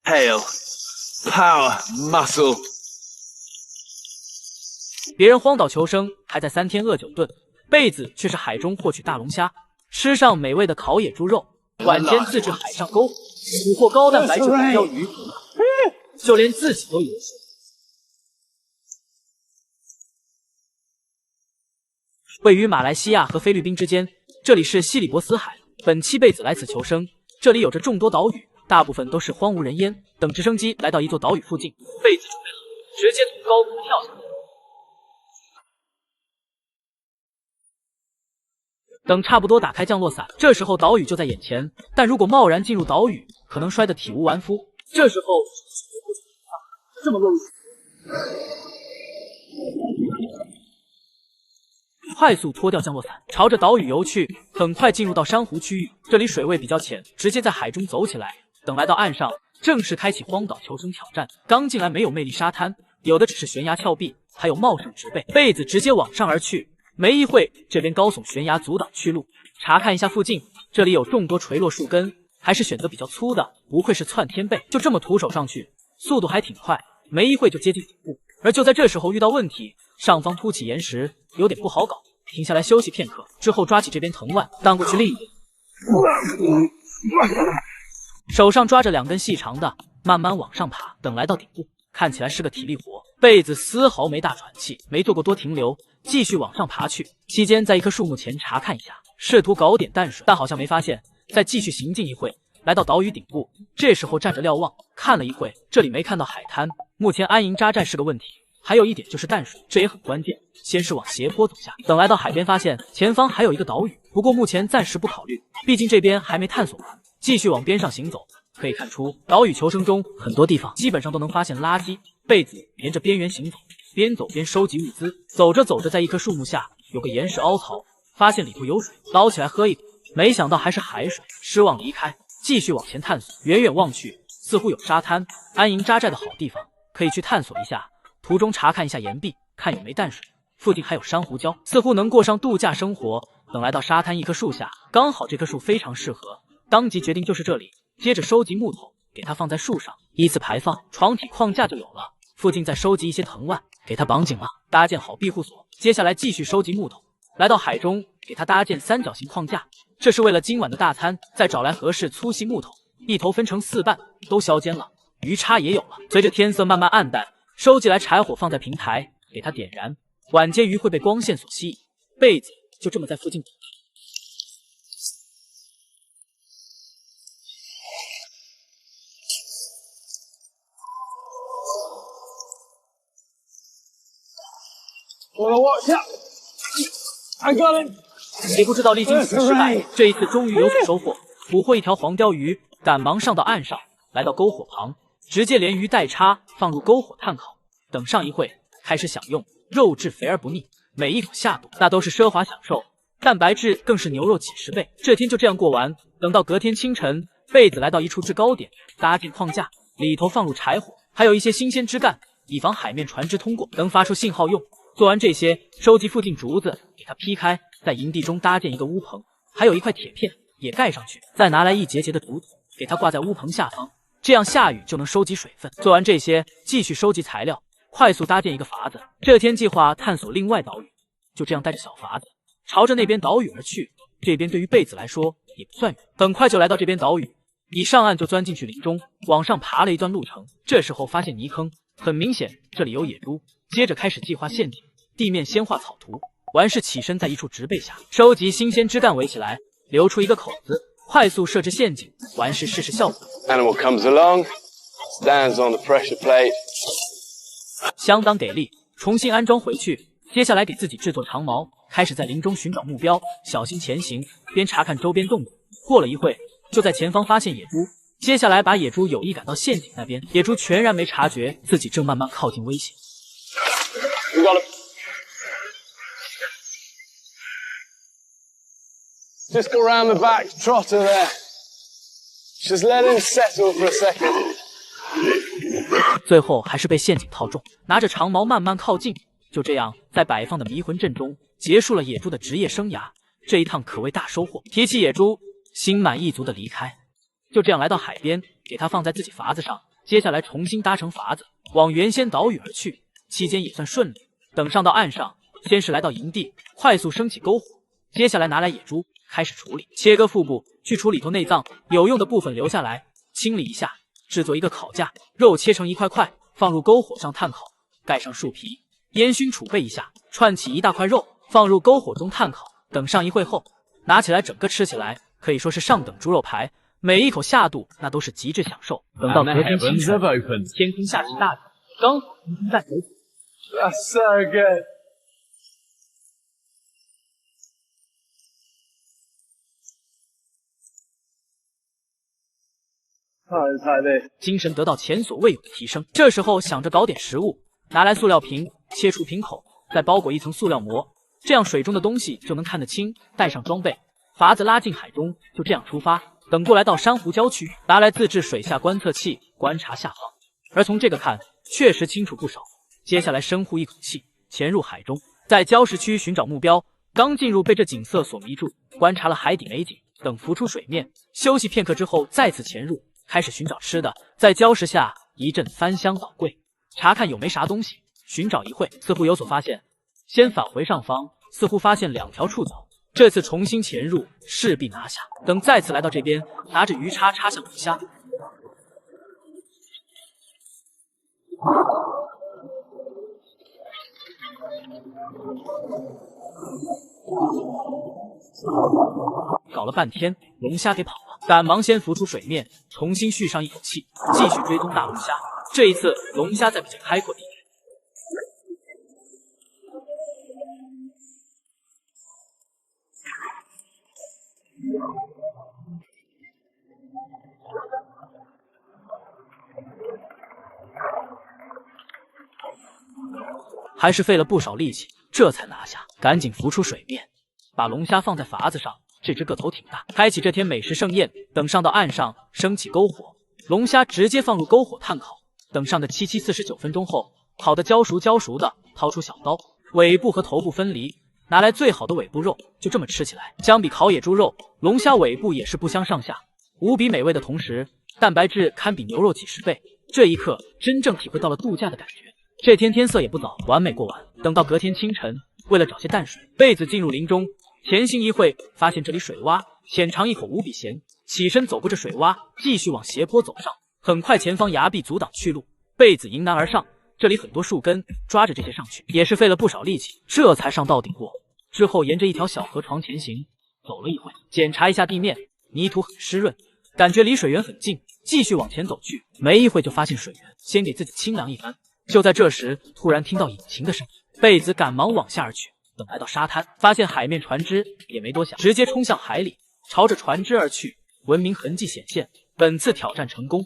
Hail, power, muscle。别人荒岛求生还在3天饿9顿，贝子却是海中获取大龙虾，吃上美味的烤野猪肉，晚间自制海上篝火，捕获高蛋白质宝鲷鱼，就连自己都有水。位于马来西亚和菲律宾之间，这里是西里伯斯海。本期贝子来此求生，这里有着众多岛屿，大部分都是荒无人烟。等直升机来到一座岛屿附近，贝子准备好，直接从高空跳下来。等差不多打开降落伞，这时候岛屿就在眼前，但如果贸然进入岛屿，可能摔得体无完肤。这时候这么落入，快速脱掉降落伞，朝着岛屿游去，很快进入到珊瑚区域。这里水位比较浅，直接在海中走起来。等来到岸上，正式开启荒岛求生挑战。刚进来没有魅力沙滩，有的只是悬崖峭壁，还有茂盛植被。贝子直接往上而去。没一会，这边高耸悬崖阻挡去路。查看一下附近，这里有众多垂落树根，还是选择比较粗的，不愧是窜天贝。就这么徒手上去，速度还挺快，没一会就接近顶部。而就在这时候遇到问题，上方凸起岩石，有点不好搞。停下来休息片刻，之后抓起这边藤蔓荡过去另一边，手上抓着2根细长的，慢慢往上爬。等来到顶部，看起来是个体力活。贝子丝毫没大喘气，没做过多停留，继续往上爬去。期间在一棵树木前查看一下，试图搞点淡水，但好像没发现。再继续行进一会，来到岛屿顶部，这时候站着瞭望，看了一会，这里没看到海滩，目前安营扎寨是个问题。还有一点就是淡水，这也很关键。先是往斜坡走下，等来到海边，发现前方还有一个岛屿，不过目前暂时不考虑，毕竟这边还没探索完。继续往边上行走，可以看出岛屿求生中很多地方基本上都能发现垃圾。贝子沿着边缘行走，边走边收集物资。走着走着，在一棵树木下有个岩石凹槽，发现里头有水，捞起来喝一口，没想到还是海水，失望离开。继续往前探索，远远望去似乎有沙滩，安营扎寨的好地方，可以去探索一下。途中查看一下岩壁，看有没淡水，附近还有珊瑚礁，似乎能过上度假生活。等来到沙滩一棵树下，刚好这棵树非常适合，当即决定就是这里。接着收集木头，给它放在树上，依次排放，床体框架就有了。附近再收集一些藤蔓，给它绑紧了，搭建好庇护所。接下来继续收集木头，来到海中，给它搭建3角形框架，这是为了今晚的大餐。再找来合适粗细木头，一头分成4半，都削尖了，鱼叉也有了。随着天色慢慢暗淡，收集来柴火放在平台，给它点燃。晚间鱼会被光线所吸引，贝子就这么在附近等。也不知道历经几次失败，这一次终于有所收获，捕获一条黄鲷鱼，赶忙上到岸上，来到篝火旁，直接连鱼带叉放入篝火炭烤。等上一会，开始享用，肉质肥而不腻，每一口下肚那都是奢华享受，蛋白质更是牛肉几10倍。这天就这样过完。等到隔天清晨，贝子来到一处制高点，搭建框架，里头放入柴火，还有一些新鲜枝干，以防海面船只通过能发出信号用。做完这些，收集附近竹子，给它劈开，在营地中搭建一个屋棚，还有一块铁片也盖上去，再拿来一节节的竹子，给它挂在屋棚下方，这样下雨就能收集水分。做完这些，继续收集材料，快速搭建一个筏子。这天计划探索另外岛屿，就这样带着小筏子朝着那边岛屿而去。这边对于贝子来说也不算远，很快就来到这边岛屿，一上岸就钻进去林中，往上爬了一段路程。这时候发现泥坑，很明显这里有野猪。接着开始计划陷阱，地面先画草图，完事起身在一处植被下收集新鲜枝干围起来，留出一个口子，快速设置陷阱，完事试试效果。Animal comes along, stands on the pressure plate. 相当给力，重新安装回去。接下来给自己制作长矛，开始在林中寻找目标，小心前行，边查看周边动物。过了一会，就在前方发现野猪，接下来把野猪有意赶到陷阱那边，野猪全然没察觉自己正慢慢靠近危险。Just go round the back, trot her there. Just let him settle for a second. 最后还是被陷阱套中，拿着长矛慢慢靠近。就这样，在摆放的迷魂阵中结束了野猪的职业生涯。这一趟可谓大收获。提起野猪，心满意足的离开。就这样来到海边，给它放在自己筏子上，接下来重新搭乘筏子往原先岛屿而去，期间也算顺利。等上到岸上，先是来到营地，快速升起篝火，接下来拿来野猪开始处理，切割腹部，去除里头内脏，有用的部分留下来，清理一下，制作一个烤架，肉切成一块块，放入篝火上炭烤，盖上树皮，烟熏储备一下，串起一大块肉，放入篝火中炭烤。等上一会后，拿起来整个吃起来，可以说是上等猪肉排，每一口下肚那都是极致享受。等到隔天清晨，天空下起大雨，刚好晴空在水底。That's so good. Like this. 精神得到前所未有的提升。这时候想着搞点食物，拿来塑料瓶，切除瓶口，再包裹一层塑料膜，这样水中的东西就能看得清。带上装备，筏子拉进海中，就这样出发。等过来到珊瑚礁区，拿来自制水下观测器，观察下方。而从这个看，确实清楚不少。接下来深呼一口气，潜入海中，在礁石区寻找目标。刚进入被这景色所迷住，观察了海底美景，等浮出水面，休息片刻之后再次潜入，开始寻找吃的。在礁石下一阵翻箱倒柜，查看有没啥东西。寻找一会，似乎有所发现，先返回上方，似乎发现2条触角。这次重新潜入，势必拿下。等再次来到这边，拿着鱼叉插向龙虾。搞了半天，龙虾给跑了，赶忙先浮出水面，重新续上一口气，继续追踪大龙虾。这一次，龙虾在比较开阔地区。还是费了不少力气，这才拿下。赶紧浮出水面，把龙虾放在筏子上。这只个头挺大，开启这天美食盛宴。等上到岸上，升起篝火，龙虾直接放入篝火炭烤。等上的749分钟后，烤得焦熟的，掏出小刀，尾部和头部分离，拿来最好的尾部肉，就这么吃起来。相比烤野猪肉，龙虾尾部也是不相上下，无比美味的同时，蛋白质堪比牛肉几十倍。这一刻，真正体会到了度假的感觉。这天天色也不早，完美过完。等到隔天清晨，为了找些淡水，贝子进入林中，潜行一会，发现这里水洼，浅尝一口无比咸，起身走过这水洼，继续往斜坡走上。很快前方崖壁阻挡去路，贝子迎难而上，这里很多树根，抓着这些上去也是费了不少力气，这才上到顶部。之后沿着一条小河床前行，走了一会，检查一下地面，泥土很湿润，感觉离水源很近，继续往前走去。没一会就发现水源，先给自己清凉一番。就在这时，突然听到引擎的声音，贝子赶忙往下而去。等来到沙滩，发现海面船只，也没多想，直接冲向海里，朝着船只而去。文明痕迹显现，本次挑战成功。